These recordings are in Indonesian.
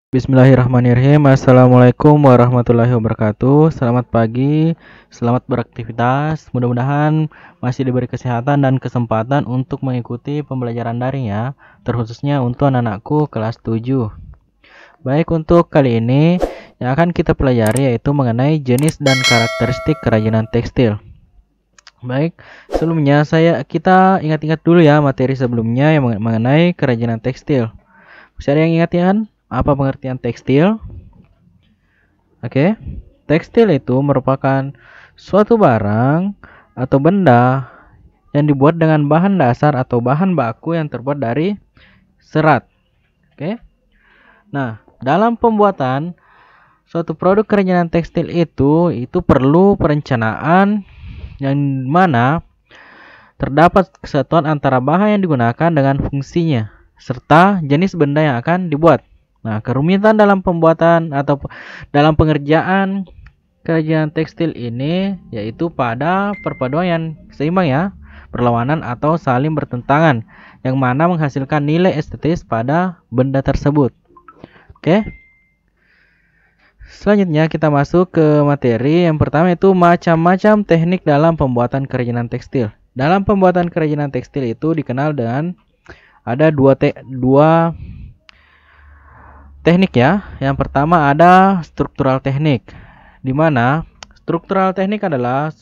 Bismillahirrahmanirrahim. Assalamualaikum warahmatullahi wabarakatuh. Selamat pagi, selamat beraktivitas. Mudah-mudahan masih diberi kesehatan dan kesempatan untuk mengikuti pembelajaran daring ya, terkhususnya untuk anak-anakku kelas 7. Baik, untuk kali ini yang akan kita pelajari yaitu mengenai jenis dan karakteristik kerajinan tekstil. Baik, sebelumnya kita ingat-ingat dulu ya materi sebelumnya yang mengenai kerajinan tekstil. Bisa ada yang ingat ya kan? Apa pengertian tekstil? Oke. Tekstil itu merupakan suatu barang atau benda yang dibuat dengan bahan dasar atau bahan baku yang terbuat dari serat. Oke. Nah, dalam pembuatan suatu produk kerajinan tekstil itu perlu perencanaan yang mana terdapat kesatuan antara bahan yang digunakan dengan fungsinya serta jenis benda yang akan dibuat. Nah, kerumitan dalam pembuatan atau dalam pengerjaan kerajinan tekstil ini yaitu pada perpaduan yang seimbang ya, berlawanan atau saling bertentangan yang mana menghasilkan nilai estetis pada benda tersebut. Oke. Selanjutnya kita masuk ke materi yang pertama itu macam-macam teknik dalam pembuatan kerajinan tekstil. Dalam pembuatan kerajinan tekstil itu dikenal dengan ada dua teknik ya. Yang pertama ada struktural teknik, di mana struktural teknik adalah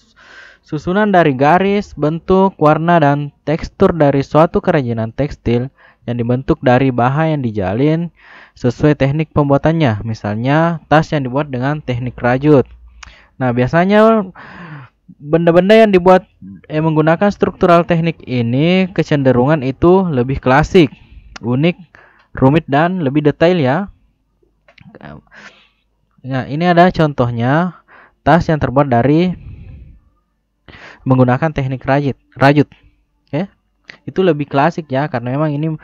susunan dari garis, bentuk, warna, dan tekstur dari suatu kerajinan tekstil yang dibentuk dari bahan yang dijalin sesuai teknik pembuatannya. Misalnya tas yang dibuat dengan teknik rajut. Nah, biasanya benda-benda yang dibuat menggunakan struktural teknik ini kecenderungan itu lebih klasik, unik, rumit, dan lebih detail ya. Nah, ini ada contohnya tas yang terbuat dari menggunakan teknik rajut. Oke. Itu lebih klasik ya karena memang ini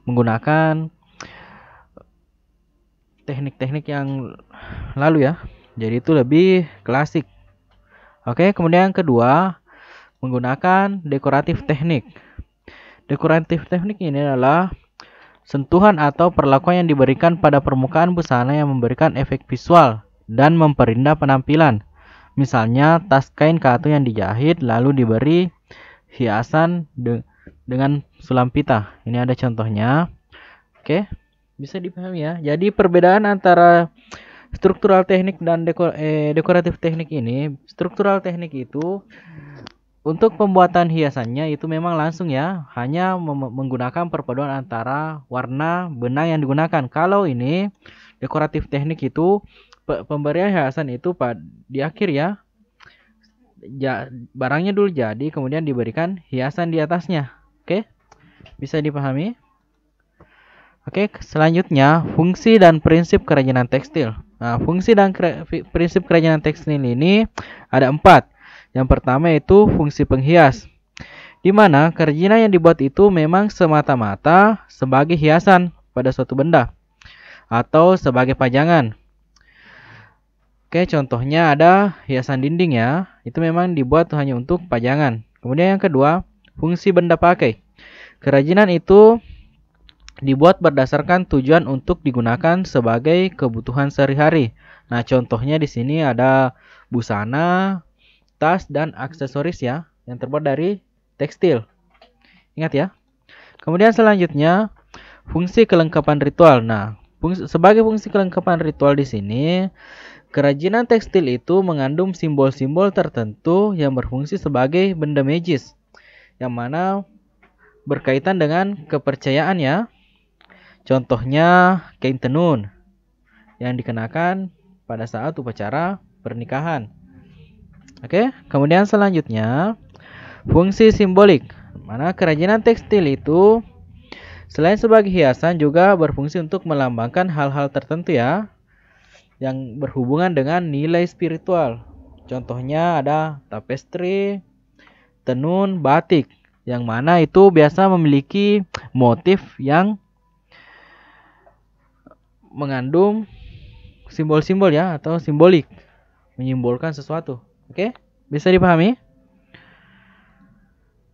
menggunakan teknik-teknik yang lalu ya. Jadi itu lebih klasik. Oke, kemudian yang kedua menggunakan dekoratif teknik. Dekoratif teknik ini adalah sentuhan atau perlakuan yang diberikan pada permukaan busana yang memberikan efek visual dan memperindah penampilan. Misalnya tas kain katun yang dijahit lalu diberi hiasan dengan sulam pita. Ini ada contohnya. Oke, bisa dipahami ya. Jadi perbedaan antara struktural teknik dan dekoratif teknik ini, struktural teknik itu untuk pembuatan hiasannya itu memang langsung ya, hanya menggunakan perpaduan antara warna benang yang digunakan. Kalau ini dekoratif teknik itu pemberian hiasan itu di akhir ya. Barangnya dulu jadi kemudian diberikan hiasan di atasnya. Oke? Bisa dipahami? Oke, selanjutnya fungsi dan prinsip kerajinan tekstil. Nah, fungsi dan prinsip kerajinan tekstil ini ada 4. Yang pertama itu fungsi penghias, di mana kerajinan yang dibuat itu memang semata-mata sebagai hiasan pada suatu benda atau sebagai pajangan. Oke, contohnya ada hiasan dinding ya, itu memang dibuat hanya untuk pajangan. Kemudian yang kedua, fungsi benda pakai. Kerajinan itu dibuat berdasarkan tujuan untuk digunakan sebagai kebutuhan sehari-hari. Nah, contohnya di sini ada busana, tas, dan aksesoris ya, yang terbuat dari tekstil. Ingat ya. Kemudian selanjutnya, fungsi kelengkapan ritual. Nah, sebagai fungsi kelengkapan ritual di sini, kerajinan tekstil itu mengandung simbol-simbol tertentu yang berfungsi sebagai benda magis, yang mana berkaitan dengan kepercayaan ya. Contohnya kain tenun yang dikenakan pada saat upacara pernikahan. Oke, kemudian selanjutnya fungsi simbolik. Mana kerajinan tekstil itu selain sebagai hiasan juga berfungsi untuk melambangkan hal-hal tertentu ya, yang berhubungan dengan nilai spiritual. Contohnya ada tapestri, tenun, batik, yang mana itu biasa memiliki motif yang mengandung simbol-simbol ya atau simbolik, menyimbolkan sesuatu. Oke, bisa dipahami?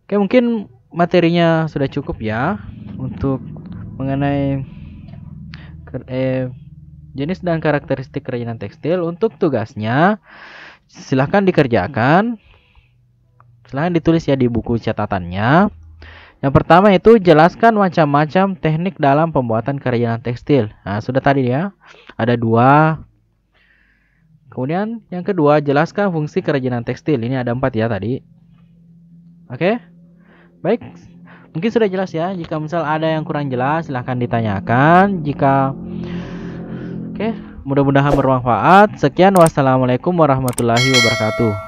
Oke, mungkin materinya sudah cukup ya untuk mengenai jenis dan karakteristik kerajinan tekstil. Untuk tugasnya, silahkan dikerjakan. Silahkan ditulis ya di buku catatannya. Yang pertama itu jelaskan macam-macam teknik dalam pembuatan kerajinan tekstil. Nah, sudah tadi ya. Ada 2. Kemudian yang kedua, jelaskan fungsi kerajinan tekstil. Ini ada 4 ya tadi. Oke. Baik. Mungkin sudah jelas ya. Jika misal ada yang kurang jelas, silahkan ditanyakan. Oke, mudah-mudahan bermanfaat. Sekian, wassalamualaikum warahmatullahi wabarakatuh.